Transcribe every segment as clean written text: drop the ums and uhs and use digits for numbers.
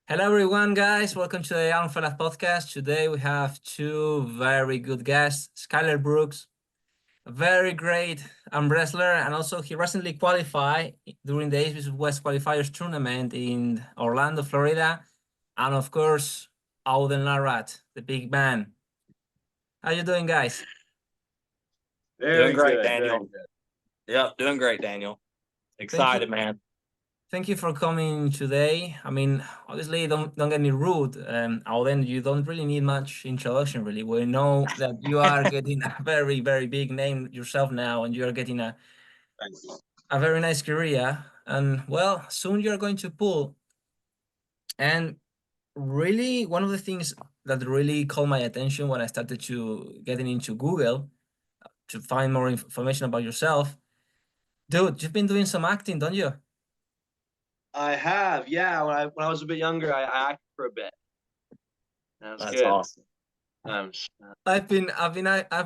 Hello, everyone, guys. Welcome to the Armwars Neil podcast. Today we have two very good guests, Skyler Brooks, a very great arm wrestler, and also he recently qualified during the Ace West Qualifiers tournament in Orlando, Florida, and of course, Auden Larratt, the big man. How you doing, guys? Doing great, Daniel. Yeah, doing great, Daniel. Excited, man. Thank you for coming today. I mean, obviously, don't get me rude. Auden, you don't really need much introduction, really. We know that you are getting a very, very big name yourself now, and you are getting a very nice career. And well, soon you're going to pull. And really, one of the things that really caught my attention when I started to getting into Google to find more information about yourself, dude, you've been doing some acting, don't you? I have, yeah. When I was a bit younger, I acted for a bit. That's That's good. awesome. I've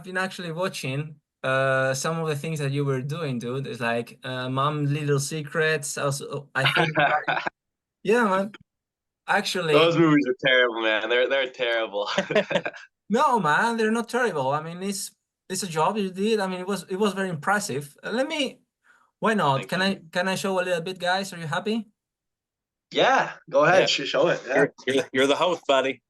been actually watching some of the things that you were doing, dude. It's like Mom Little Secrets. Also, I think yeah, man. Actually, Those movies are terrible, man. They're terrible. no, man, they're not terrible. I mean, it's a job you did. I mean, it was very impressive. Why not? Can I show a little bit, guys? Are you happy? Yeah, go ahead. Yeah. Show it. Yeah. You're the host, buddy.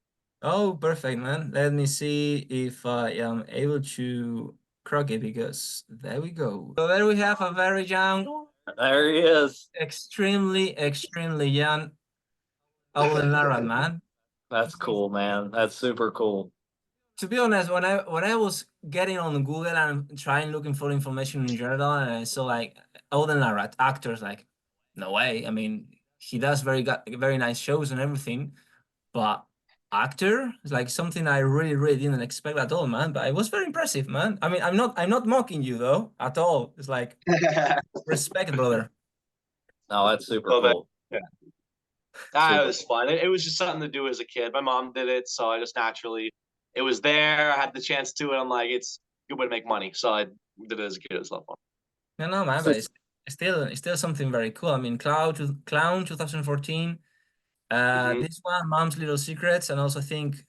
Oh, perfect, man. Let me see if I am able to crock it because there we go. So there we have a very young, There he is. extremely young Auden Larratt, man. That's cool, man. That's super cool. To be honest, when I was getting on Google and trying looking for information in general, and I saw like Auden Larratt, actors, like, no way. I mean, he does very nice shows and everything, but actor is like something I really didn't expect at all, man. But it was very impressive, man. I mean, I'm not mocking you though at all. It's like respect, brother. No, that's super cool. Yeah. It was fun. It was just something to do as a kid. My mom did it, so I just naturally, it was there. I had the chance to it. I'm like, it's a good way to make money, so I did it as a kid. It was a lot of fun. No, man, but it's still something very Cool. I mean, Clown 2014. This one, Mom's Little Secrets, and also I think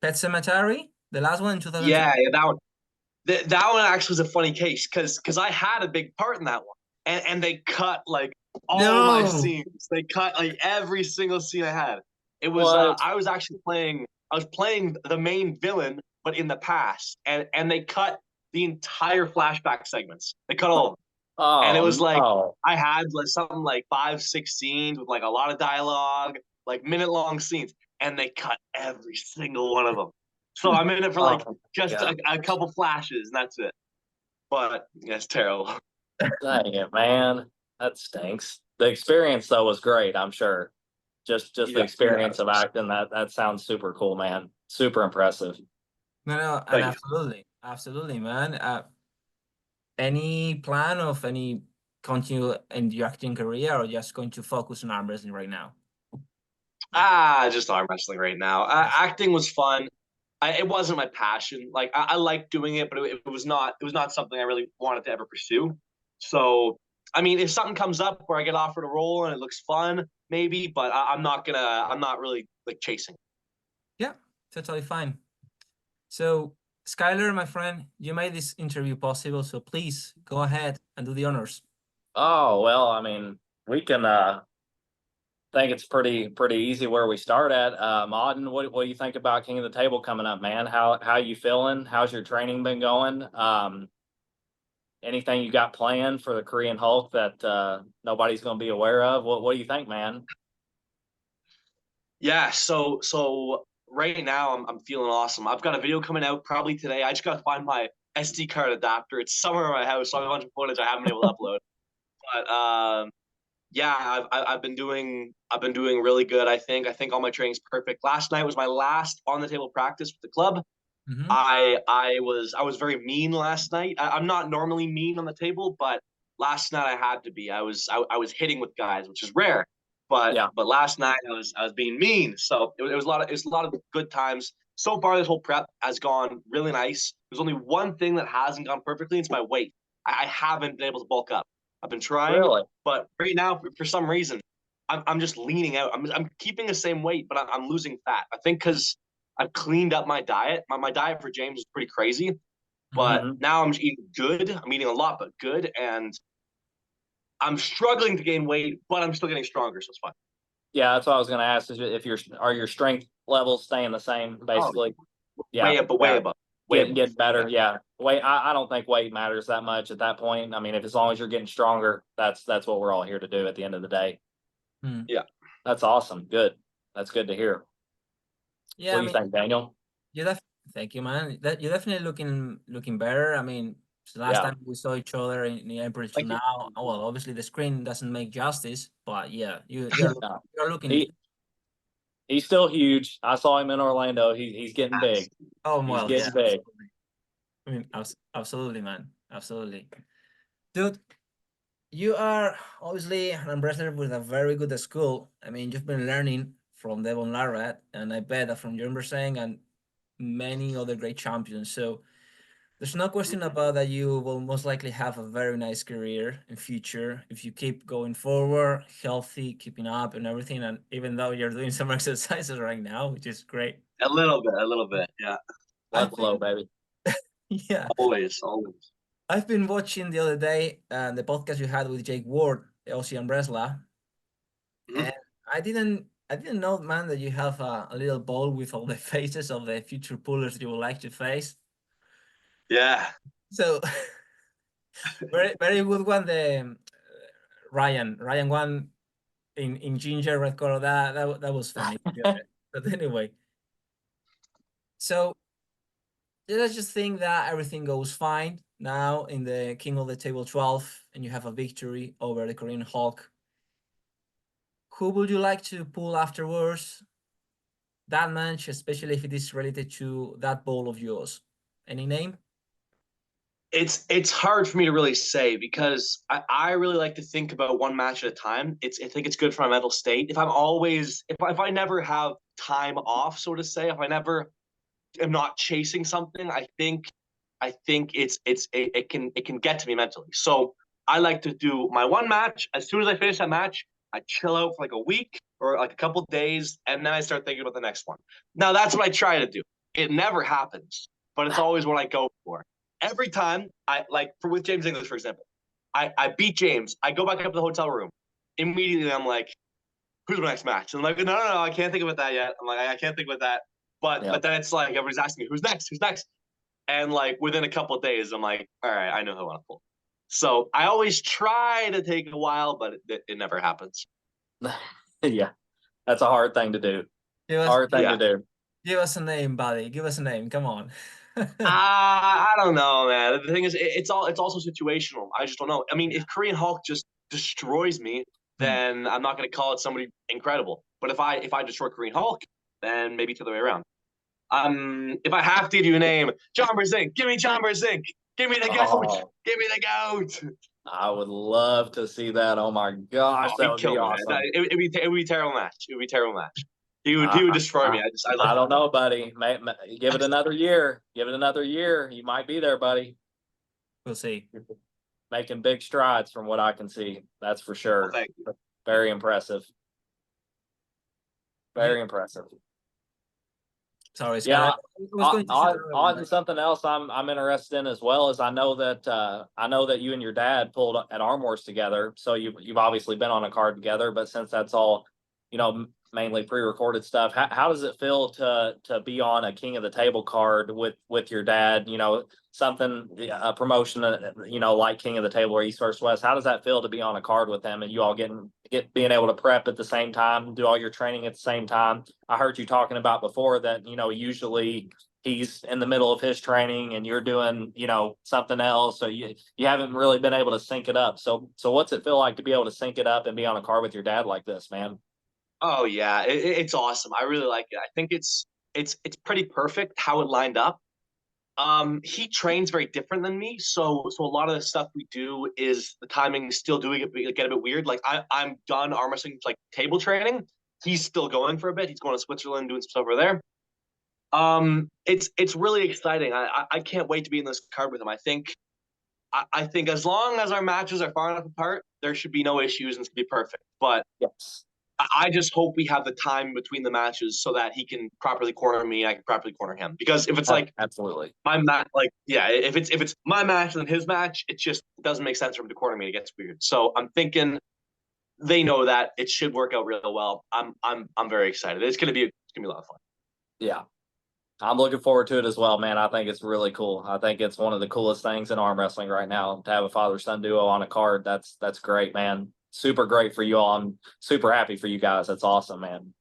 Pet Cemetery, the last one in 2000. Yeah, that one. That one actually was a funny case because I had a big part in that one, and they cut like all my scenes. They cut like every single scene I had. It was I was actually playing. I was playing the main villain, but in the past, and they cut the entire flashback segments. They cut all of them. Oh, and it was like I had like something like 5-6 scenes with like a lot of dialogue, like minute-long scenes, and they cut every single one of them. So I'm in it for like just a couple flashes, and that's it. But yeah, it's terrible. Dang it, man. That stinks. The experience though was great, I'm sure. Just the experience of acting, that sounds super cool, man. Super impressive. No, and absolutely, man. Any plan of any continue in your acting career, or just going to focus on arm wrestling right now? Just arm wrestling right now. Acting was fun. It wasn't my passion. Like I liked doing it, but it was not something I really wanted to ever pursue. So I mean, if something comes up where I get offered a role and it looks fun, maybe, but I'm not really like chasing. Yeah, totally fine. So Skyler, my friend, you made this interview possible, so please go ahead and do the honors. Oh, well, I mean, we can think it's pretty easy where we start at. Auden, what do you think about King of the Table coming up, man? How you feeling? How's your training been going? Anything you got planned for the Korean Hulk that nobody's going to be aware of? What do you think, man? Yeah, so right now I'm feeling awesome. I've got a video coming out probably today. I just got to find my SD card adapter. It's somewhere in my house, so I have a bunch of footage I haven't been able to upload. But yeah, I've been doing really good. I think all my training's perfect. Last night was my last on the table practice with the club. Mm-hmm. I was very mean last night. I'm not normally mean on the table, but last night I had to be. I was hitting with guys, which is rare. But last night I was being mean. So it was a lot of good times. So far, this whole prep has gone really nice. There's only one thing that hasn't gone perfectly. It's my weight. I haven't been able to bulk up. I've been trying, but right now, for some reason, I'm just leaning out. I'm keeping the same weight, but I'm losing fat. I think because I've cleaned up my diet. My diet for James is pretty crazy, but Mhm. now I'm eating good. I'm eating a lot, but good, and I'm struggling to gain weight, but I'm still getting stronger, so it's fine. Yeah, that's what I was going to ask. Is if are your strength levels staying the same, basically? Yeah, Way up, way yeah. above, way above. Get better. Yeah. Weight. I don't think weight matters that much at that point. I mean, if as long as you're getting stronger, that's what we're all here to do at the end of the day. Hmm. Yeah. That's awesome. Good. That's good to hear. Yeah, What I do you mean, think, Daniel? thank you, man. You're definitely looking better. I mean, the last Yeah. time we saw each other in April to Thank you. now, well, obviously the screen doesn't make justice, but yeah, No. you're looking. He he's still huge. I saw him in Orlando. He's getting big. Oh He's well, yeah, getting big. absolutely. I mean, absolutely, man, absolutely, dude. You are obviously an ambassador with a very good school. I mean, you've been learning from Devon Larratt, and I bet that from your saying and many other great champions. So there's no question about that you will most likely have a very nice career in future if you keep going forward, healthy, keeping up and everything. And even though you're doing some exercises right now, which is great. A little bit. Yeah. Blood I've flow, been, baby. yeah, Always, always. I've been watching the other day the podcast you had with Jake Ward, the Aussie wrestler, Mhm. and I didn't know, man, that you have a little bowl with all the faces of the future pullers you would like to face. Yeah. So very very good one. The Ryan one in ginger red color. That was funny. But anyway, so let's just think that everything goes fine now in the King of the Table 12, and you have a victory over the Korean Hulk. Who would you like to pull afterwards? That match, especially if it is related to that bowl of yours. Any name? It's hard for me to really say because I really like to think about one match at a time. I think it's good for my mental state. If I never have time off, so to say, if I never am not chasing something, I think it can get to me mentally. So I like to do my one match. As soon as I finish that match, I chill out for like a week or like a couple days, and then I start thinking about the next one. Now that's what I try to do. It never happens, but it's always what I go for. Every time I like for with James English, for example, I beat James. I go back up to the hotel room. Immediately I'm like, who's my next match? And I'm like, no, I can't think about that yet. I'm like, I can't think about that. But Yeah. but then it's like everybody's asking me, who's next? Who's next? And like within a couple of days, I'm like, all right, I know who I want to pull. So I always try to take a while, but it never happens. Yeah. That's a hard thing to do. Give us, Hard thing Yeah. to do. give us a name, buddy. Give us a name. Come on. I don't know, man. The thing is, it's also situational. I just don't know. I mean, if Korean Hulk just destroys me, Hmm. then I'm not going to call it somebody incredible. But if I destroy Korean Hulk, then maybe it's the other way around. If I have to give you a name, John Brzenk. Give me John Brzenk. Give me the goat. Oh, Give me the goat. I would love to see that. Oh my gosh, Oh, that he'd would be kill me. awesome. It would be a terrible match. It would be a terrible match. He would I, destroy I, me. I like. I don't know, buddy. Give it another year. Give it another year. You might be there, buddy. We'll see. Making big strides from what I can see. That's for Well, sure. thank you. Very impressive. You, Very impressive. sorry, Scott. Yeah, I was going to shoot another on one. something else I'm interested in as well is I know that you and your dad pulled at Armwars together. So you've obviously been on a card together, but since that's all, mainly pre-recorded stuff, how does it feel to be on a King of the Table card with your dad? Something a promotion like King of the Table or East vs West. How does that feel to be on a card with him and you all being able to prep at the same time, do all your training at the same time? I heard you talking about before that, usually he's in the middle of his training and you're doing, something else. So you haven't really been able to sync it up. So what's it feel like to be able to sync it up and be on a card with your dad like this, man? Oh yeah, it's awesome. I really like it. I think it's pretty perfect how it lined up. He trains very different than me, so a lot of the stuff we do is the timing is still doing it get a bit weird. Like I'm done arm wrestling like table training. He's still going for a bit. He's going to Switzerland doing some stuff over there. It's really exciting. I can't wait to be in this card with him. I think as long as our matches are far enough apart, there should be no issues and it's gonna be perfect. But Yes. I just hope we have the time between the matches so that he can properly corner me, I can properly corner him. Because if it's like Absolutely. my match, like yeah, if it's my match and his match, it just doesn't make sense for him to corner me. It gets weird. So I'm thinking they know that it should work out real well. I'm very excited. It's gonna be a lot of fun. Yeah. I'm looking forward to it as well, man. I think it's really cool. I think it's one of the coolest things in arm wrestling right now to have a father-son duo on a card. That's great, man. Super great for you all. I'm super happy for you guys. That's awesome, man.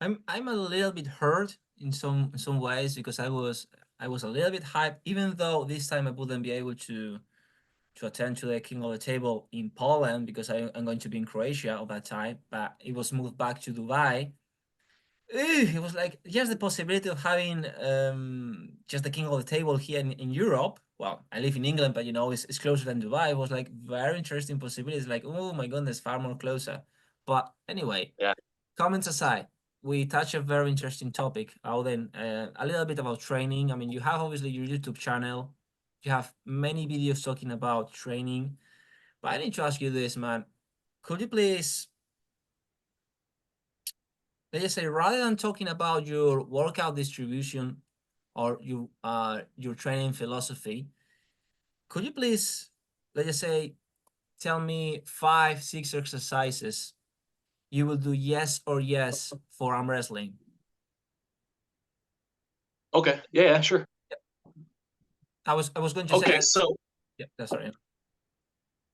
I'm a little bit hurt in some ways because I was a little bit hyped, even though this time I wouldn't be able to attend to the King of the Table in Poland because I'm going to be in Croatia at that time, but it was moved back to Dubai. It was like just the possibility of having just the King of the Table here in Europe. Well, I live in England, but you know it's closer than Dubai. It was like very interesting possibilities. Like, oh my goodness, far more closer. But anyway, Yeah. Comments aside, we touch a very interesting topic. Auden, a little bit about training. I mean, you have obviously your YouTube channel. You have many videos talking about training. But I need to ask you this, man. Could you please, let's just say, rather than talking about your workout distribution or your training philosophy, could you please, let's just say, tell me 5, 6 exercises you will do yes or yes for arm wrestling? Okay. Yeah, sure. I was going to say Okay, like, so yeah, that's right.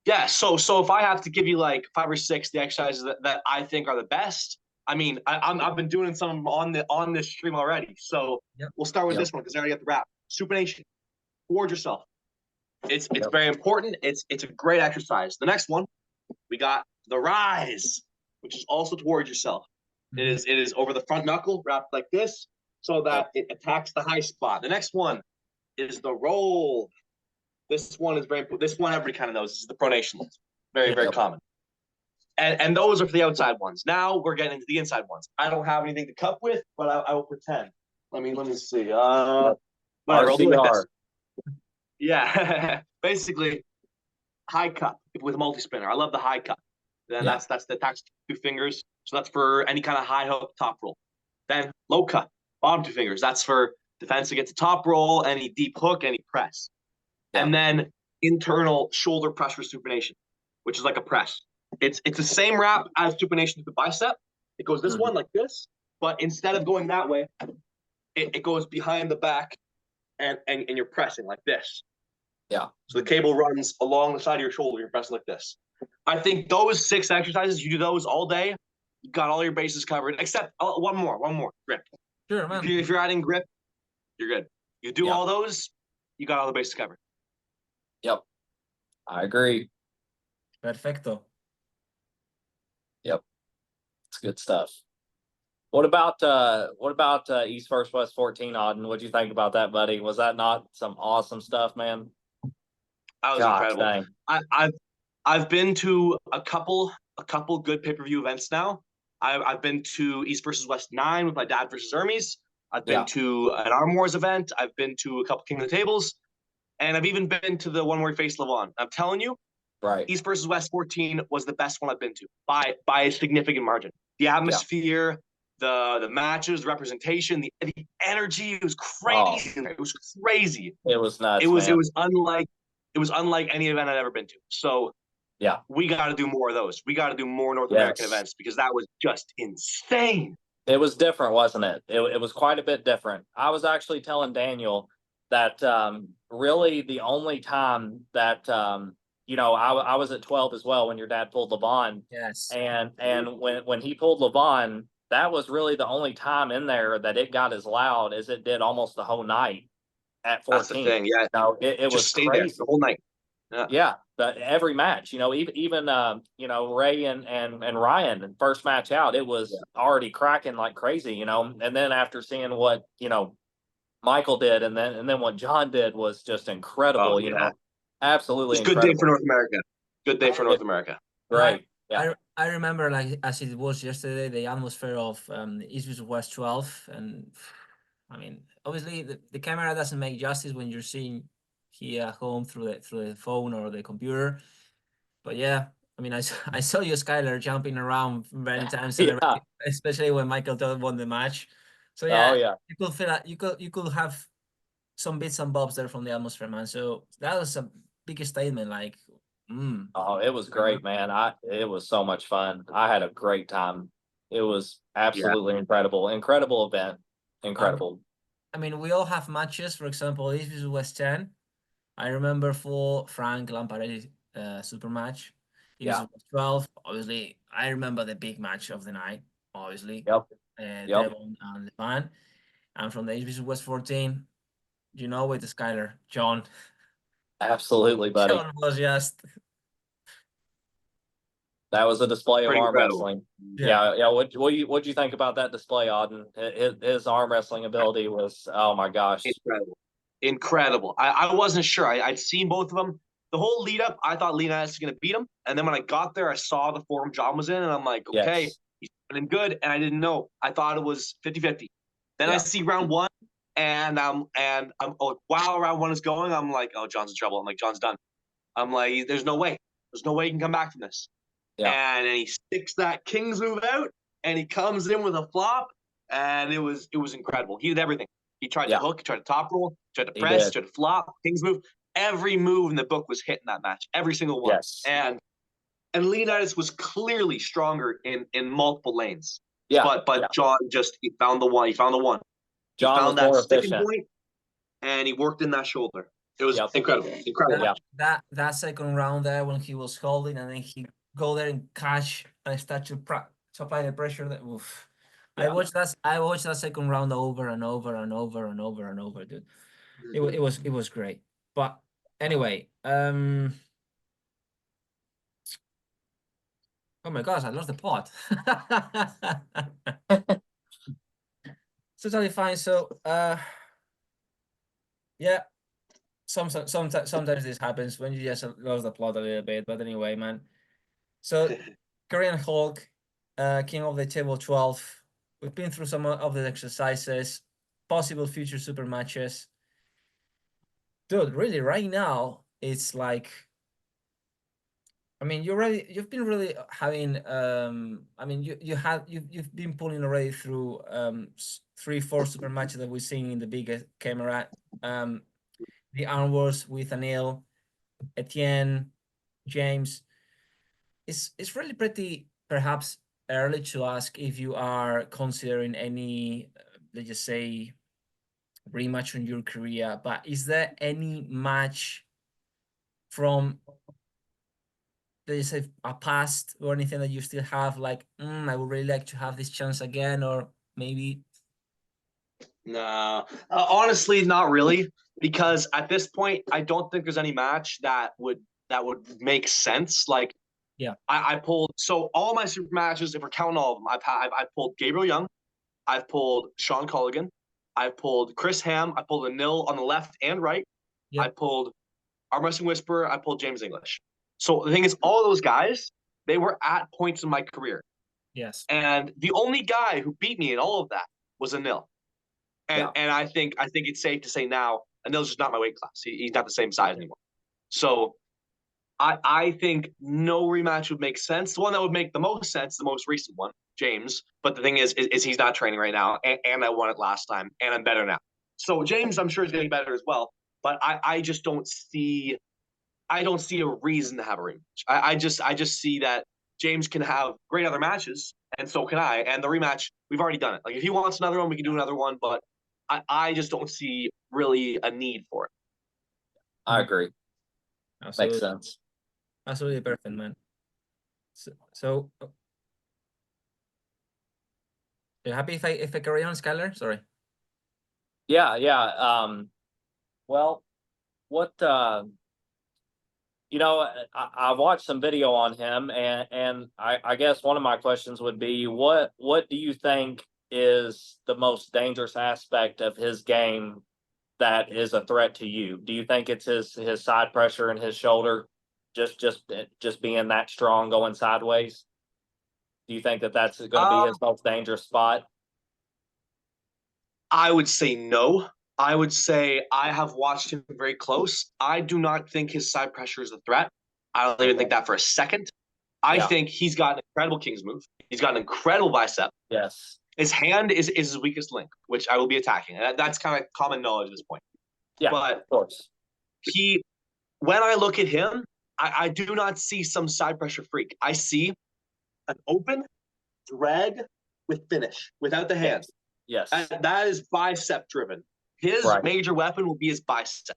yeah, so if I have to give you like 5 or 6 the exercises that I think are the best, I mean, I've been doing some on this stream already. So Yep. we'll start with Yep. this one because I already got the wrap. Supination. Toward yourself. It's Yep. very important. It's a great exercise. The next one, we got the rise, which is also towards yourself. Mhm. It is over the front knuckle, wrapped like this, so that it attacks the high spot. The next one is the roll. This one is very important. This one everybody kind of knows. This is the pronation. Very, very Yep. common. And those are for the outside ones. Now we're getting into the inside ones. I don't have anything to cup with, but I will pretend. Let me see. Whatever, I'll do like this. RCR. Yeah, basically high cup with a multi spinner. I love the high cup. Then Yeah. that's the attacks 2 fingers. So that's for any kind of high hook top roll. Then low cup, bottom 2 fingers. That's for defense against the top roll, any deep hook, any press. Yeah. And then internal shoulder pressure supination, which is like a press. It's the same wrap as supination to the bicep. It goes this one like this, but instead of going that way, it goes behind the back and you're pressing like this. Yeah. So the cable runs along the side of your shoulder. You're pressing like this. I think those 6 exercises, you do those all day, you got all your bases covered, except one more, grip. Sure, man. If you're adding grip, you're good. You do all those, you got all the bases covered. Yep. I agree. Perfecto. Yep. It's good stuff. What about East First West 14, Auden? What'd you think about that, buddy? Was that not some awesome stuff, man? That was Gosh, incredible. dang. I've been to a couple good pay-per-view events now. I've been to East versus West 9 with my dad versus Hermes. I've been to an Armwars event. I've been to a couple King of the Tables, and I've even been to the one where he faced Levon. I'm telling you, Right. East versus West 14 was the best one I've been to by a significant margin. The atmosphere, the matches, the representation, the energy, it was crazy. Oh. It was crazy. It was nuts. It man. was unlike any event I'd ever been to. So yeah, we got to do more of those. We got to do more North American events because that was just insane. It was different, wasn't it? It was quite a bit different. I was actually telling Daniel that really the only time that I was at 12 as well when your dad pulled Levon. Yes. And when he pulled Levon, that was really the only time in there that it got as loud as it did almost the whole night at 14. That's the thing, yeah. No, it was stay crazy there the whole night. Yeah, every match, even Ray and Ryan, first match out, it was already cracking like crazy, and then after seeing what Michael did, and then what John did was just incredible, absolutely it's a good day for North America. Good day for North America. Right. I remember, like as it was yesterday, the atmosphere of East versus West 12, and I mean, obviously the camera doesn't make justice when you're seeing here at home through the phone or the computer. But yeah, I mean, I saw you, Skyler, jumping around many times, Yeah. celebrating, especially when Michael Todd won the match. So Oh yeah, yeah. you could feel that you could have some bits and bobs there from the atmosphere, man. So that was a big statement. Like, Oh, it was great, man. It was so much fun. I had a great time. It was absolutely incredible. Incredible event. Incredible. I mean, we all have matches. For example, this was 10. I remember for Frank Lamparetti super match. It was Yeah. 12. Obviously, I remember the big match of the night. Obviously, Yep. Yep. Devon and Devon. And from the HBC West 14, you know, with the Skyler, John. Absolutely, buddy. John was just That was a display of Pretty arm incredible. wrestling. Yeah. What'd you think about that display, Auden? His arm wrestling ability was, oh my gosh. Incredible. I wasn't sure. I'd seen both of them. The whole lead up, I thought Leonidas was going to beat him. And then when I got there, I saw the form John was in, and I'm like, okay, Yes. he's doing good. And I didn't know. I thought it was 50-50. Then I see round one, and I'm while round one is going, I'm like, oh, John's in trouble. I'm like, John's done. I'm like, there's no way. There's no way he can come back from this. Yeah. And he sticks that King's move out, and he comes in with a flop, and it was incredible. He did everything. He tried to hook, he tried to top roll, tried to press, tried to flop, King's move. Every move in the book was hitting that match. Every single one. Yes. And Leonidas was clearly stronger in multiple lanes. Yeah. But John he found the one. He found the one. John he found was that more sticking efficient. point, and he worked in that shoulder. It was incredible. Incredible. That second round there when he was holding, and then he go there and catch and start to apply the pressure. That oof. I watched that second round over and over and over and over and over, dude. It was great. But anyway, oh my gosh, I lost the plot. Totally fine. So yeah, sometimes this happens when you just lose the plot a little bit. But anyway, man. So Korean Hulk, King of the Table 12. We've been through some of the exercises, possible future super matches. Dude, really, right now it's like, I mean, you've been really having I mean, you've been pulling already through 3-4 super matches that we're seeing in the biggest camera. The Armwars with Anil, Etienne, James. It's really pretty perhaps early to ask if you are considering any, let's just say, rematch in your career, but is there any match from, let's say, a past or anything that you still have, like, I would really like to have this chance again, or maybe? No, honestly, not really, because at this point, I don't think there's any match that would make sense. Like, I pulled all my super matches. If we're counting all of them, I've pulled Gabriel Young, I've pulled Sean Culligan, I've pulled Chris Ham, I pulled Anil on the left and right, I pulled Armwrestling Whisperer, I pulled James English. So the thing is, all those guys, they were at points in my career. Yes. And the only guy who beat me in all of that was Anil. And I think it's safe to say now, Anil's just not my weight class. He's not the same size anymore. So I think no rematch would make sense. The one that would make the most sense, the most recent one, James. But the thing is he's not training right now, and I won it last time, and I'm better now. So James, I'm sure, is getting better as well. But I just don't see a reason to have a rematch. I just see that James can have great other matches, and so can I. And the rematch, we've already done it. Like, if he wants another one, we can do another one. But I just don't see really a need for it. I agree. Absolutely. Makes sense. Absolutely perfect, man. So you happy if I carry on, Skyler? Sorry. Yeah. Well, what I watched some video on him, and I guess one of my questions would be, what do you think is the most dangerous aspect of his game that is a threat to you? Do you think it's his side pressure and his shoulder just being that strong going sideways? Do you think that that's going to be his most dangerous spot? I would say no. I would say I have watched him very close. I do not think his side pressure is a threat. I don't even think that for a second. I think he's got an incredible King's move. He's got an incredible bicep. Yes. His hand is his weakest link, which I will be attacking. And that's kind of common knowledge at this point. Yeah, but of course. When I look at him, I do not see some side pressure freak. I see an open drag with finish without the hand. Yes. And that is bicep driven. His major weapon will be his bicep.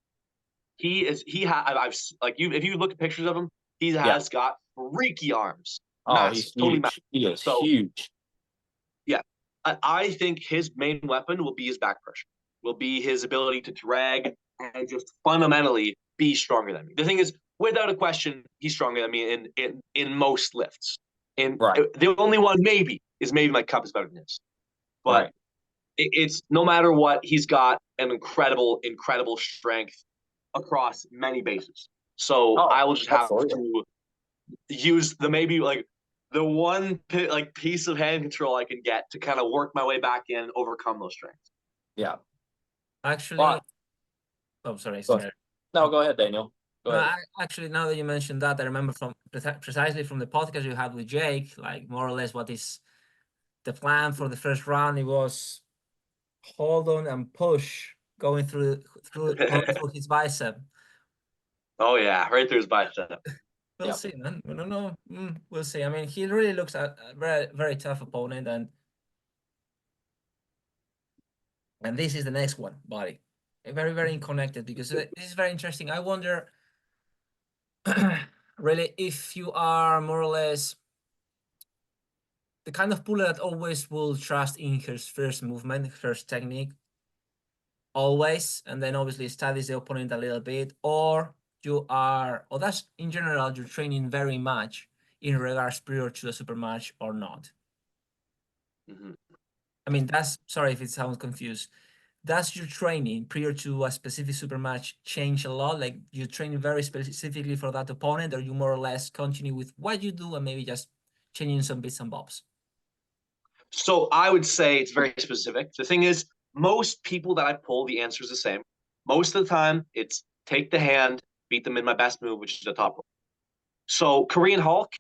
If you look at pictures of him, he has got freaky arms. Oh, massive, he's totally huge. massive. He is huge. Yeah. I think his main weapon will be his back pressure, will be his ability to drag and just fundamentally be stronger than me. The thing is, without a question, he's stronger than me in most lifts. The only one maybe my cup is better than his. But it's no matter what, he's got an incredible strength across many bases. So I will just have to use the one piece of hand control I can get to kind of work my way back in and overcome those strengths. Yeah. Actually, sorry. No, go ahead, Daniel. Go ahead. Actually, now that you mentioned that, I remember from precisely from the podcast you had with Jake, like more or less what is the plan for the first round. It was hold on and push going through his bicep. Oh yeah, right through his bicep. We'll see, man. We don't know. We'll see. I mean, he really looks a very, very tough opponent, and this is the next one, buddy. Very, very connected, because this is very interesting. I wonder, really, if you are more or less the kind of puller that always will trust in his first movement, first technique, always, and then obviously studies the opponent a little bit, or that's in general, you're training very much in regards prior to a super match or not. I mean, sorry if it sounds confused. Does your training prior to a specific super match change a lot? Like, you train very specifically for that opponent, or you more or less continue with what you do and maybe just changing some bits and bobs? So I would say it's very specific. The thing is, most people that I pull, the answer is the same. Most of the time, it's take the hand, beat them in my best move, which is the top rope. So Korean Hulk,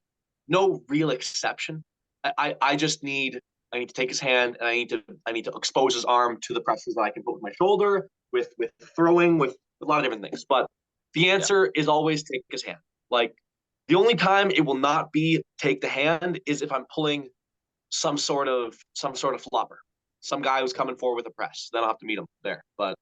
no real exception. I need to take his hand, and I need to expose his arm to the pressures that I can put with my shoulder, with throwing, with a lot of different things. But the answer is always take his hand. Like, the only time it will not be take the hand is if I'm pulling some sort of flopper, some guy who's coming forward with a press. Then I'll have to meet him there. But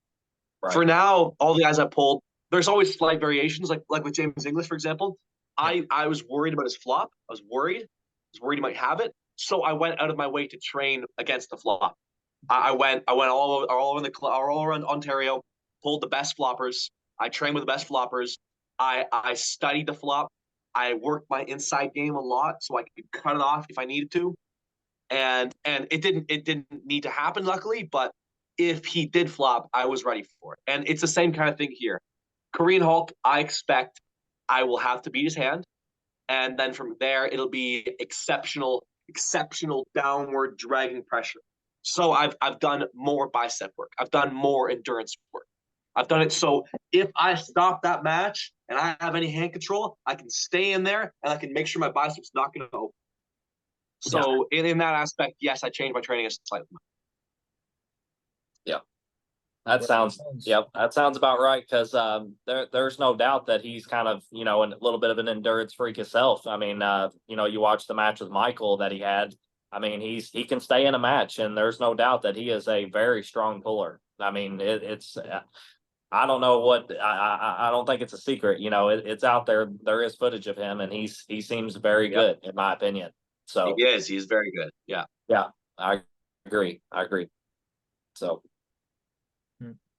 for now, all the guys I pulled, there's always slight variations, like with James English, for example. I was worried about his flop. I was worried he might have it. So I went out of my way to train against the flop. I went all around Ontario, pulled the best floppers. I trained with the best floppers. I studied the flop. I worked my inside game a lot so I could cut it off if I needed to. And it didn't need to happen, luckily, but if he did flop, I was ready for it. And it's the same kind of thing here. Korean Hulk, I expect I will have to beat his hand, and then from there it'll be exceptional downward dragging pressure. So I've done more bicep work. I've done more endurance work. I've done it so if I stop that match and I have any hand control, I can stay in there and I can make sure my bicep's not going to open. So in that aspect, yes, I changed my training slightly. Yeah, that sounds about right, because there's no doubt that he's kind of, a little bit of an endurance freak himself. I mean, you watch the match with Michael that he had. I mean, he can stay in a match, and there's no doubt that he is a very strong puller. I mean, it's I don't know what I don't think it's a secret. It's out there. There is footage of him, and he seems very good in my opinion. So he's very good. Yeah. I agree. So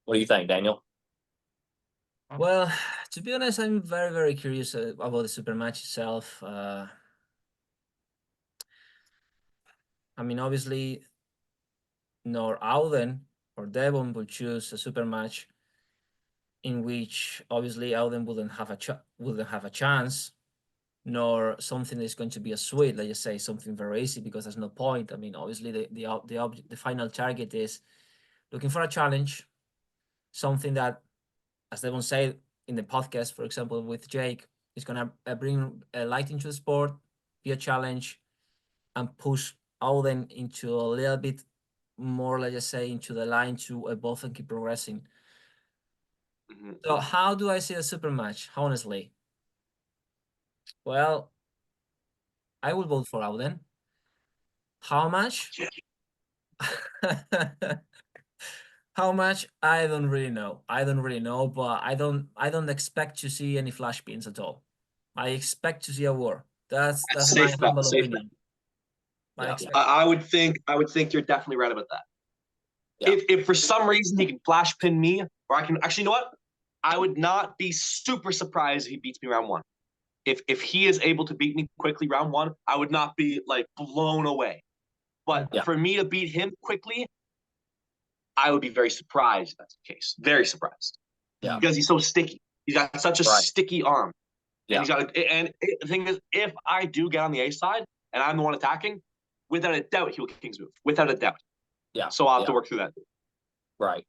what do you think, Daniel? Well, to be honest, I'm very, very curious about the super match itself. I mean, obviously, nor Auden or Devon will choose a super match in which obviously Auden wouldn't have a chance, nor something that's going to be a sweet, let's just say something very easy, because there's no point. I mean, obviously the final target is looking for a challenge, something that, as Devon said in the podcast, for example, with Jake, is going to bring a light into the sport, be a challenge, and push Auden into a little bit more, let's just say, into the line to evolve and keep progressing. So how do I see a super match? Honestly, well, I will vote for Auden. How much? How much? I don't really know. I don't really know, but I don't expect to see any flash pins at all. I expect to see a war. That's my humble opinion. I would think you're definitely right about that. Yeah. If for some reason he can flash pin me, or I can actually, you know what? I would not be super surprised if he beats me round one. If he is able to beat me quickly round one, I would not be like blown away. But for me to beat him quickly, I would be very surprised if that's the case. Very surprised. Yeah. Because he's so sticky. He's got such a sticky arm. Yeah. And the thing is, if I do get on the A side and I'm the one attacking, without a doubt, he will King's move. Without a doubt. Yeah. So I'll have to work through that. Right.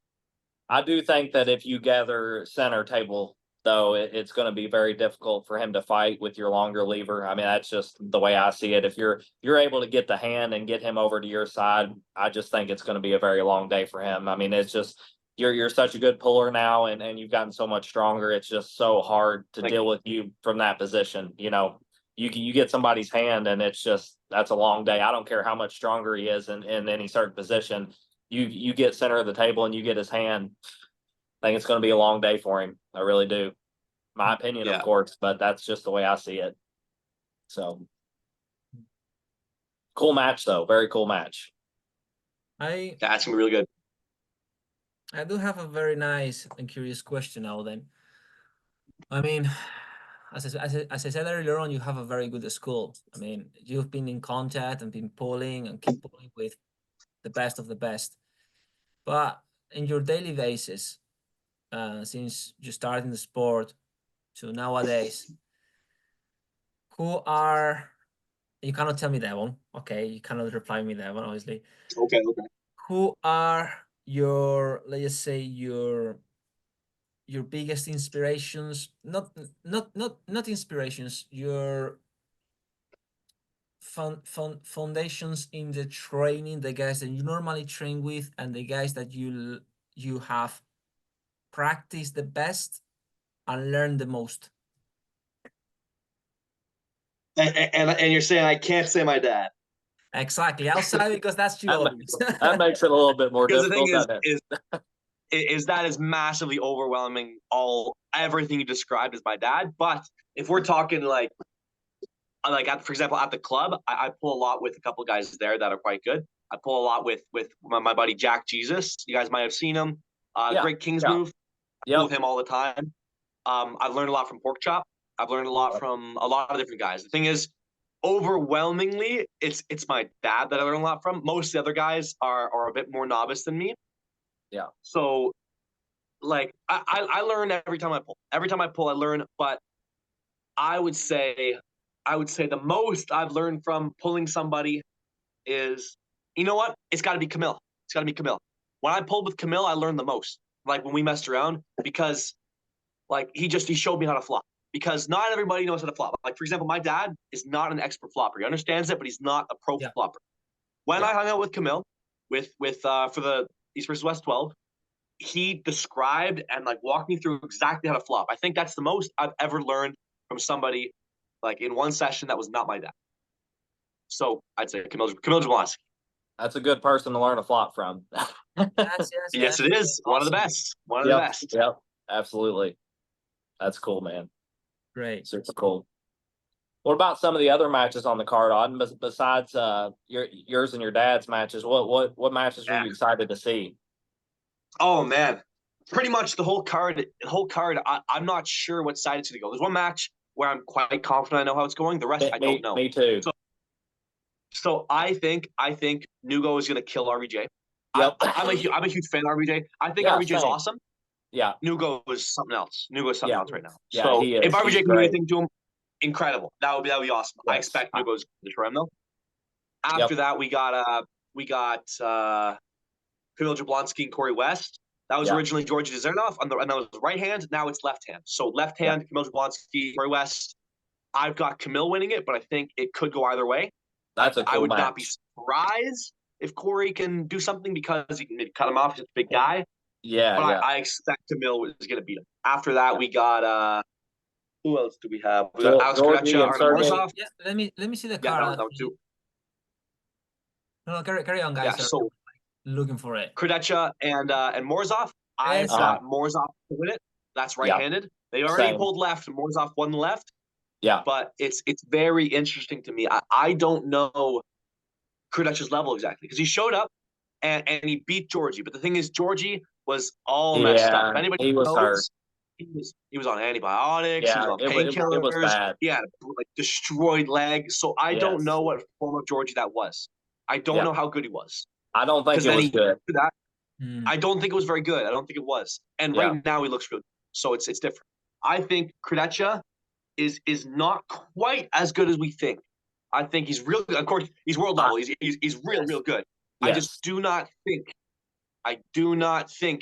I do think that if you gather center table, though, it's going to be very difficult for him to fight with your longer lever. I mean, that's just the way I see it. If you're able to get the hand and get him over to your side, I just think it's going to be a very long day for him. I mean, it's just you're such a good puller now, and you've gotten so much stronger. It's just so hard to deal with you from that position. You know, you get somebody's hand, and it's just that's a long day. I don't care how much stronger he is in any certain position. You get center of the table and you get his hand. I think it's going to be a long day for him. I really do. My opinion, of course, but that's just the way I see it. So cool match, though. Very cool match. That's gonna be really good. I do have a very nice and curious question, Auden. I mean, as I said earlier on, you have a very good school. I mean, you've been in contact and been pulling and keep pulling with the best of the best. But in your daily basis, since you started in the sport to nowadays, you cannot tell me Devon, okay? You cannot reply me Devon, obviously. Okay. Who are your, let's just say, your biggest inspirations? Not inspirations. Your foundations in the training, the guys that you normally train with, and the guys that you have practiced the best and learned the most. And you're saying I can't say my dad. Exactly. I'll say because that's too obvious. That makes it a little bit more difficult. Because the thing is that is massively overwhelming. Everything you described is my dad. But if we're talking like for example, at the club, I pull a lot with a couple of guys there that are quite good. I pull a lot with my buddy Jack Jesus. You guys might have seen him. Great King's move. I pull with him all the time. I've learned a lot from Pork Chop. I've learned a lot from a lot of different guys. The thing is, overwhelmingly, it's my dad that I learn a lot from. Most of the other guys are a bit more novice than me. Yeah. So, like, I learn every time I pull. Every time I pull, I learn. But I would say the most I've learned from pulling somebody is, you know what? It's got to be Camille. It's got to be Camille. When I pulled with Camille, I learned the most. Like when we messed around, because like he showed me how to flop. Because not everybody knows how to flop. Like for example, my dad is not an expert flopper. He understands it, but he's not a pro flopper. When I hung out with Camille, for the East versus West 12, he described and like walked me through exactly how to flop. I think that's the most I've ever learned from somebody like in one session that was not my dad. So I'd say Camille Jablonski. That's a good person to learn a flop from. Yes, it is. Awesome. One of the best. One of the best. Yep, absolutely. That's cool, man. Great. Super cool. What about some of the other matches on the card, Auden? Besides yours and your dad's matches, what matches were you excited to see? Oh man, pretty much the whole card. I'm not sure what side it's going to go. There's one match where I'm quite confident I know how it's going. The rest I don't know. Me too. So I think Nugo is going to kill RBJ. Yep. I'm a huge fan of RBJ. I think RBJ is awesome. Yeah. Nugo is something else. Nugo is something else right now. Yeah, so if RBJ can do anything to him, incredible. That would be awesome. Yes. I expect Nugo's to destroy him though. After that, we got Camille Jablonski and Corey West. That was originally Georgi Dzernov, and that was right hand. Now it's left hand. So left hand, Camille Jablonski, Corey West. I've got Camille winning it, but I think it could go either way. That's a cool I would match. not be surprised if Corey can do something because he can maybe cut him off. He's a big guy. Yeah, But yeah. I expect Camille is going to beat him. After that, we got who else do we have? We got Alex Georgie Krejci, and Artem Sergey. Morzov. Yeah, let me see the Yeah, card. that was too. No, carry on, guys. Yeah, so looking for it. Krejci and Morzov. I've Yes. got Morzov to win it. That's right-handed. They already Same. pulled left. Morzov won the left. Yeah. But it's very interesting to me. I don't know Krejci's level exactly because he showed up and he beat Georgie. But the thing is, Georgie was all messed up. If anybody he was knows, hurt. He was on antibiotics. Yeah, he was on it was painkillers. bad. He had a destroyed leg. So I don't know what form of Georgie that was. I don't know how good he was. I don't think it was good. I don't think it was very good. I don't think it was. And right now he looks good. So it's different. I think Krejci is not quite as good as we think. I think he's real good. Of course, he's world level. He's real good. I just do not think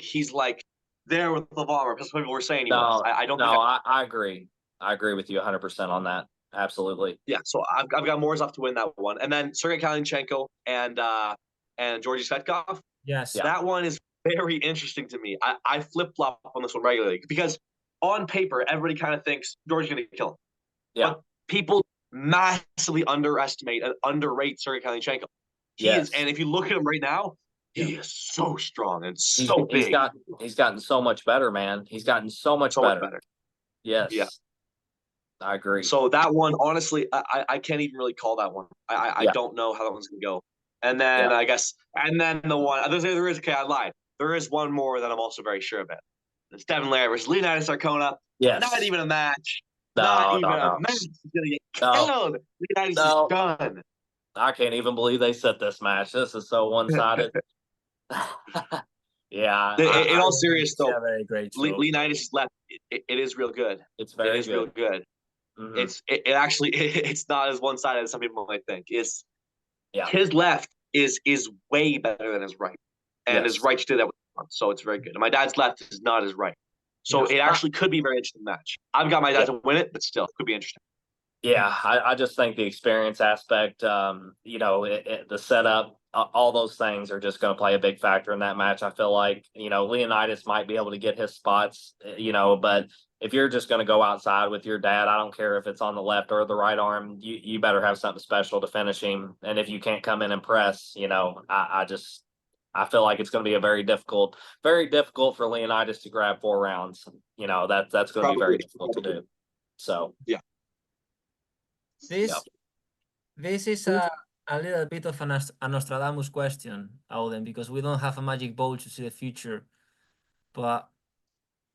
he's like there with Laval. That's what people were saying he was. I don't think I agree. I agree with you 100% on that. Absolutely. Yeah, so I've got Morzov to win that one. And then Sergey Kalinchenkov and Georgi Svetkov. Yes. That one is very interesting to me. I flip-flop on this one regularly because on paper, everybody kind of thinks Georgie's going to kill him. Yeah. But people massively underestimate and underrate Sergey Kalinchenkov. And if you look at him right now, he is so strong and so big. He's gotten so much better, man. He's gotten so much better. Yes. Yeah. I agree. So that one, honestly, I can't even really call that one. I don't know how that one's going to go. And then I guess, and then the one, I lied. There is one more that I'm also very sure about. It's Devon Larratt versus Leonidas Arcona. Yes. Not even a match. No, Not even no. a match. He's going to get killed. Leonidas is done. I can't even believe they set this match. This is so one-sided. Yeah. In all seriousness, though, very great. Leonidas is left. It is real good. It's very good. Real good. Mm-hmm. It actually it's not as one-sided as some people might think. His left is way better than his right, and his right did that with him, so it's very good. And my dad's left is not his right, so it actually could be a very interesting match. I've got my dad to win it, but still, it could be interesting. Yeah, I just think the experience aspect, the setup, all those things are just going to play a big factor in that match. I feel like, Leonidas might be able to get his spots, but if you're just going to go outside with your dad, I don't care if it's on the left or the right arm, you better have something special to finish him. And if you can't come in and press, I feel like it's going to be a very difficult for Leonidas to grab 4 rounds. That's going to be very difficult to do. So, yeah. This is a little bit of a Nostradamus question, Auden, because we don't have a magic ball to see the future. But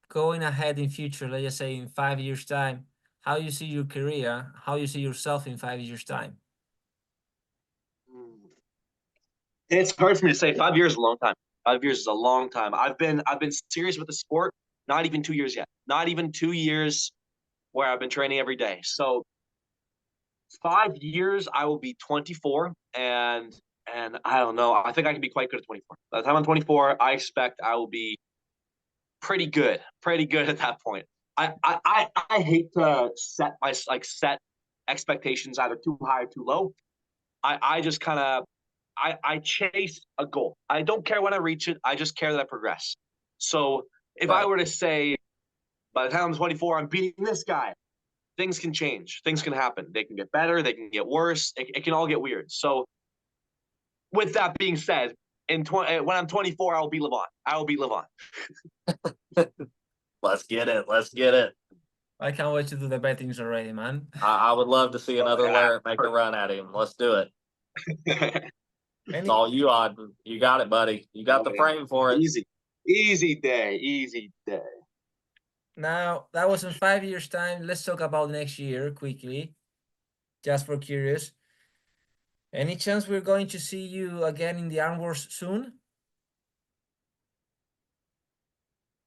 going ahead in future, let's just say in 5 years' time, how you see your career, how you see yourself in 5 years' time? It's hard for me to say. 5 years is a long time. 5 years is a long time. I've been serious with the sport, not even 2 years yet. Not even 2 years where I've been training every day. So 5 years, I will be 24, and I don't know. I think I can be quite good at 24. By the time I'm 24, I expect I will be pretty good at that point. I hate to set expectations either too high or too low. I just kind of I chase a goal. I don't care when I reach it. I just care that I progress. So if I were to say by the time I'm 24, I'm beating this guy, things can change. Things can happen. They can get better. They can get worse. It can all get weird. So with that being said, when I'm 24, I will beat Levon. I will beat Levon. Let's get it. I can't wait to do the bettings already, man. I would love to see another Larratt make a run at him. Let's do it. It's all you, Auden. You got it, buddy. You got the frame for it. Easy day. Now, that was in 5 years' time. Let's talk about next year quickly, just for curious. Any chance we're going to see you again in the Armwars soon?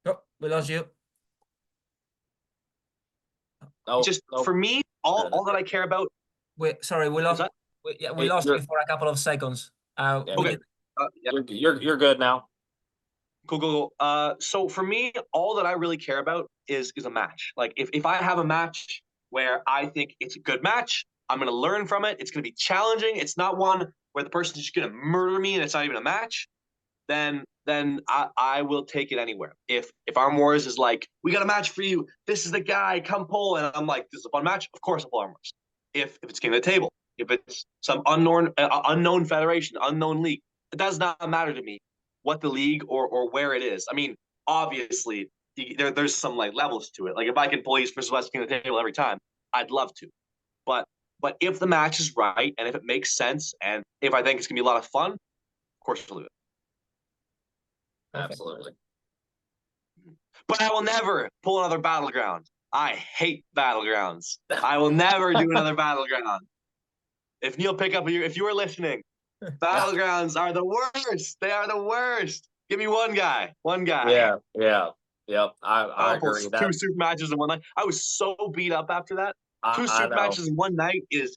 Oh, we lost you. For me, all that I care about. Wait, sorry, we lost. We lost you for a couple of seconds. Okay. You're good now. Cool. So for me, all that I really care about is a match. Like if I have a match where I think it's a good match. I'm going to learn from it. It's going to be challenging. It's not one where the person's just going to murder me and it's not even a match. Then I will take it anywhere. If Armwars is like, we got a match for you, this is the guy, come pull, and I'm like, this is a fun match, of course I'll pull Armwars. If it's King of the Table, if it's some unknown federation, unknown league, it does not matter to me what the league or where it is. I mean, obviously there's some like levels to it. Like if I can pull East versus West King of the Table every time, I'd love to. But if the match is right and if it makes sense and if I think it's gonna be a lot of fun, of course we'll do it. Absolutely. But I will never pull another battleground. I hate battlegrounds. I will never do another battleground. If Neil Pickup, if you are listening, battlegrounds are the worst. They are the worst. Give me one guy. One guy. Yep. I agree. Two super matches in one night. I was so beat up after that. Two super matches in one night is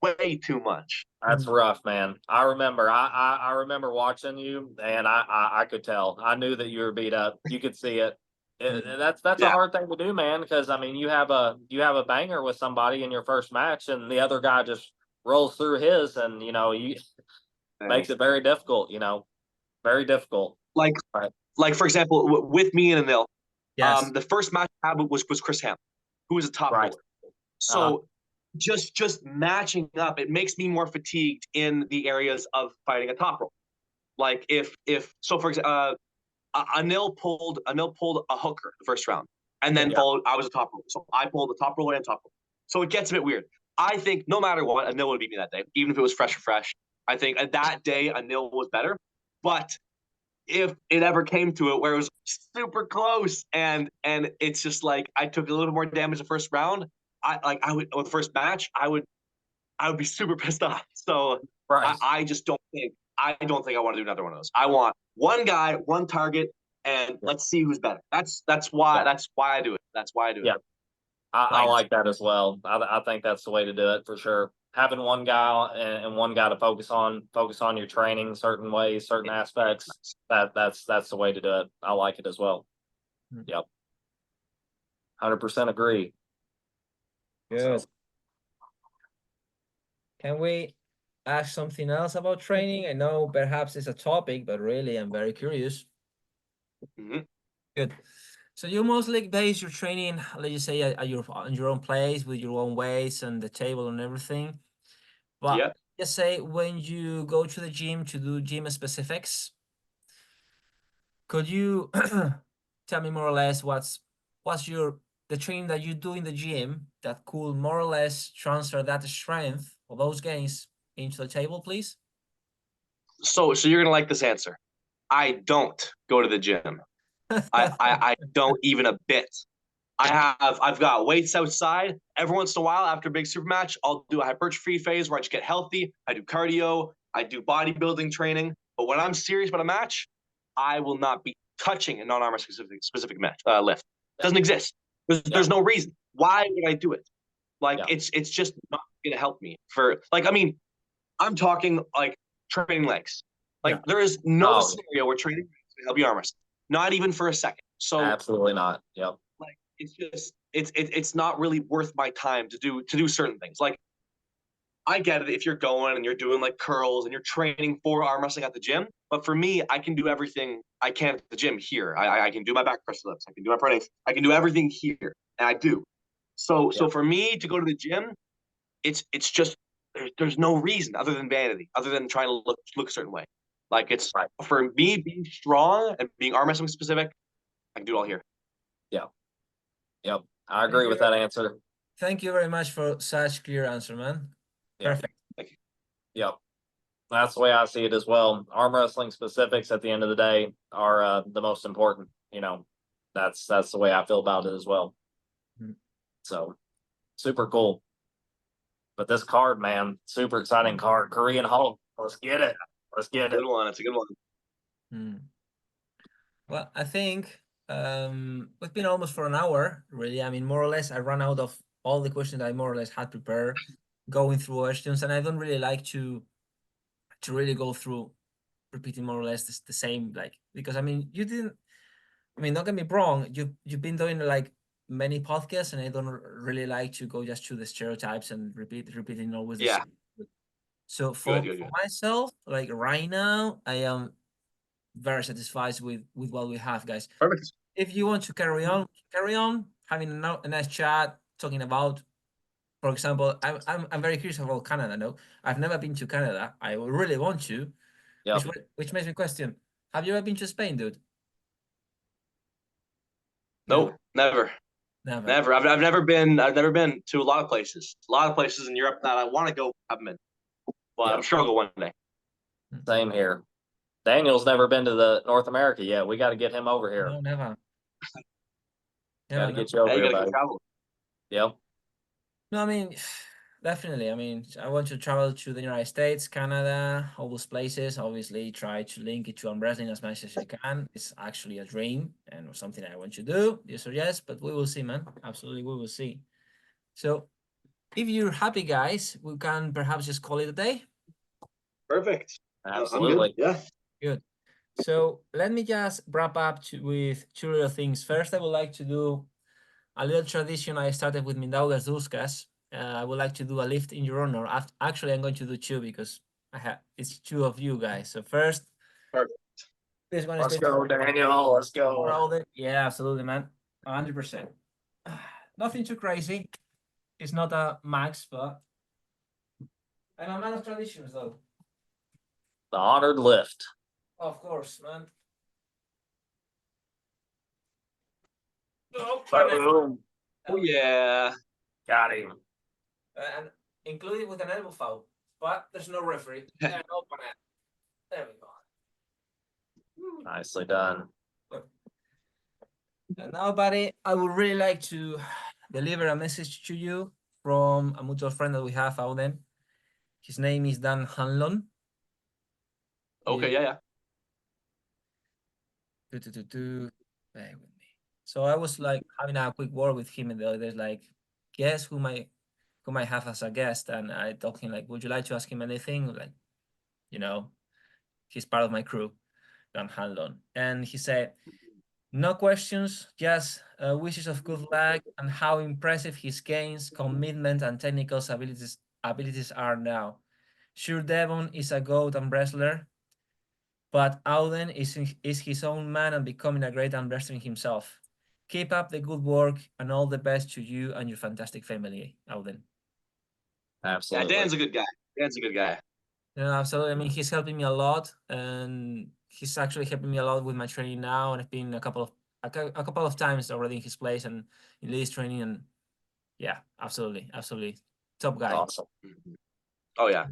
way too much. That's rough, man. I remember. I remember watching you, and I could tell. I knew that you were beat up. You could see it. That's a hard thing to do, man. Because I mean, you have a banger with somebody in your first match, and the other guy just rolls through his, and makes it very difficult. Very difficult. Like for example, with me and Anil, Yes. the first match I had was Chris Hanlon, who was a top roller. So just matching up, it makes me more fatigued in the areas of fighting a top roller. Like if so, for example, Anil pulled a hooker the first round, and then followed. I was a top roller, so I pulled the top roller and top roller. So it gets a bit weird. I think no matter what, Anil would beat me that day, even if it was fresh. I think that day Anil was better, but if it ever came to it where it was super close and it's just like I took a little more damage the first round, I would, or the first match, I would be super pissed off. So I just don't think I want to do another one of those. I want one guy, one target, and let's see who's better. That's why I do it. That's why I do it. Yeah, I like that as well. I think that's the way to do it for sure. Having one guy and one guy to focus on your training, certain ways, certain aspects. That's the way to do it. I like it as well. Yep, 100% agree. Good. So, can we ask something else about training? I know perhaps it's a topic, but really I'm very curious. Good. So you mostly base your training, let's just say, at your own place with your own weights and the table and everything. But just say when you go to the gym to do gym specifics, could you tell me more or less what's the training that you do in the gym that could more or less transfer that strength or those gains into the table, please? So you're gonna like this answer. I don't go to the gym. I don't even a bit. I've got weights outside. Every once in a while, after a big super match, I'll do a hypertrophy phase where I just get healthy. I do cardio. I do bodybuilding training. But when I'm serious about a match, I will not be touching a non-armor specific match lift. It doesn't exist. There's no reason. Why would I do it? Like it's just not gonna help me. For like, I mean, I'm talking like training legs. Like there is no scenario where training legs can help you arm wrestle. Not even for a second. So absolutely not. Yep. Like it's just it's not really worth my time to do certain things. Like I get it if you're going and you're doing like curls and you're training for arm wrestling at the gym, but for me, I can do everything I can at the gym here. I can do my back press lifts, I can do my front, I can do everything here, and I do. So for me to go to the gym, it's just there's no reason other than vanity, other than trying to look a certain way. Like it's for me being strong and being arm wrestling specific, I can do it all here. Yep. I agree with that answer. Thank you very much for such clear answer, man. Perfect. Thank you. Yep. That's the way I see it as well. Arm wrestling specifics at the end of the day are the most important. That's the way I feel about it as well. So super cool. But this card, man, super exciting card. Korean Hulk. Let's get it. Let's get it. Good one. It's a good one. Well, I think we've been almost for an hour, really. I mean, more or less, I ran out of all the questions I more or less had prepared, going through questions, and I don't really like to really go through repeating more or less the same, like, because I mean, you didn't. I mean, don't get me wrong. You've been doing like many podcasts, and I don't really like to go just to the stereotypes and repeating always the Yeah. same. So for Good. myself, like right now, I am very satisfied with what we have, guys. Perfect. If you want to carry on having a nice chat, talking about, for example, I'm very curious about Canada. No, I've never been to Canada. I really want to. Yep. Which makes me question: have you ever been to Spain, dude? Nope, never. Never. I've never been. I've never been to a lot of places. A lot of places in Europe that I want to go. Haven't been. But Yep. I'm sure I'll go one day. Same here. Daniel's never been to the North America yet. We got to get him over here. No, never. Got to get you over Hey, you here, gotta buddy. go travel. Yep. No, I mean, definitely. I mean, I want to travel to the United States, Canada, all those places. Obviously, try to link it to wrestling as much as I can. It's actually a dream and something I want to do. Yes or yes, but we will see, man. Absolutely, we will see. So, if you're happy, guys, we can perhaps just call it a day. Perfect. Absolutely. I'm good. Yeah. Good. So let me just wrap up with two little things. First, I would like to do a little tradition I started with Mindaugas Duskas. I would like to do a lift in your honor. Actually, I'm going to do two because it's two of you guys. So first, Perfect. this one Let's is go, Daniel. Let's go. Yeah, absolutely, man. 100%. Nothing too crazy. It's not a max, but I'm a man of traditions, though. The honored lift. Of course, man. Oh, Boom. Oh yeah. Got him. and included with an elbow foul, but there's no referee. There we go. Nicely done. And now, buddy, I would really like to deliver a message to you from a mutual friend that we have, Auden. His name is Dan Hanlon. Okay. Yeah. Bear with me. So I was like having a quick word with him the other day, like, guess who might have as a guest, and I told him like, would you like to ask him anything? Like, he's part of my crew, Dan Hanlon, and he said, no questions, just wishes of good luck and how impressive his gains, commitment, and technical abilities are now. Sure, Devon is a GOAT and wrestler, but Auden is his own man and becoming a great wrestler himself. Keep up the good work and all the best to you and your fantastic family, Auden. Absolutely. Yeah, Dan's a good guy. Yeah, absolutely. I mean, he's helping me a lot, and he's actually helping me a lot with my training now. And I've been a couple of times already in his place and in Lee's training, and yeah, absolutely, top guy. Awesome. Oh yeah.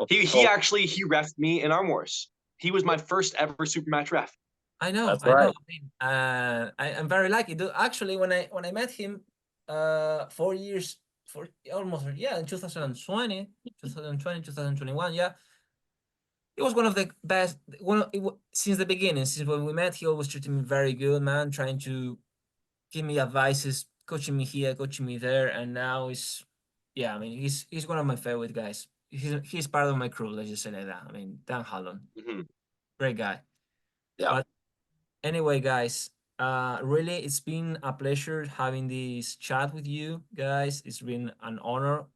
He actually refed me in Armwars. He was my first ever supermatch ref. I know. That's I right. know. I mean, I'm very lucky. Actually, when I met him, 4 years, in 2020, 2021, yeah. He was one of the best. Since the beginning, since when we met, he always treated me very good, man. Trying to give me advices, coaching me here, coaching me there, and now I mean, he's one of my favorite guys. He's part of my crew. Let's just say like that. I mean, Dan Hanlon, great guy. Yeah. But anyway, guys, really, it's been a pleasure having this chat with you guys. It's been an honor.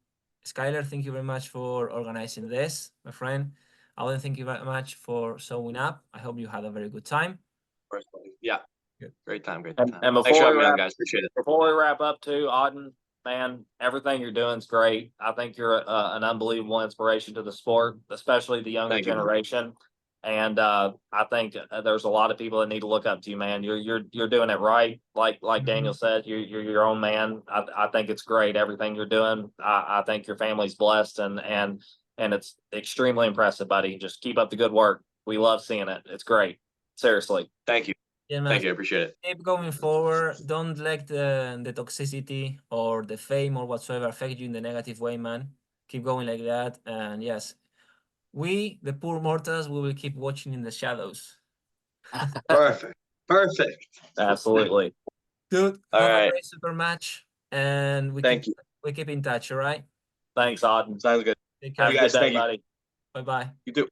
Skylar, thank you very much for organizing this, my friend. Alan, thank you very much for showing up. I hope you had a very good time. Yeah. Good. Great time. And Thanks for having me on, guys. Appreciate it. Before we wrap up too, Auden, man, everything you're doing is great. I think you're an unbelievable inspiration to the sport, especially the younger generation. And I think there's a lot of people that need to look up to you, man. You're doing it right. Like Daniel said, you're your own man. I think it's great everything you're doing. I think your family's blessed and it's extremely impressive, buddy. Just keep up the good work. We love seeing it. It's great. Seriously. Thank you. Yeah, man. Thank you. I appreciate it. Keep going forward. Don't let the toxicity or the fame or whatsoever affect you in the negative way, man. Keep going like that. And yes, we, the poor mortals, we will keep watching in the shadows. Perfect. Absolutely. Dude, have a great super match. And we keep in touch, all right? Thanks, Auden. Sounds good. Take care. Have a good day, buddy. Bye-bye. You too.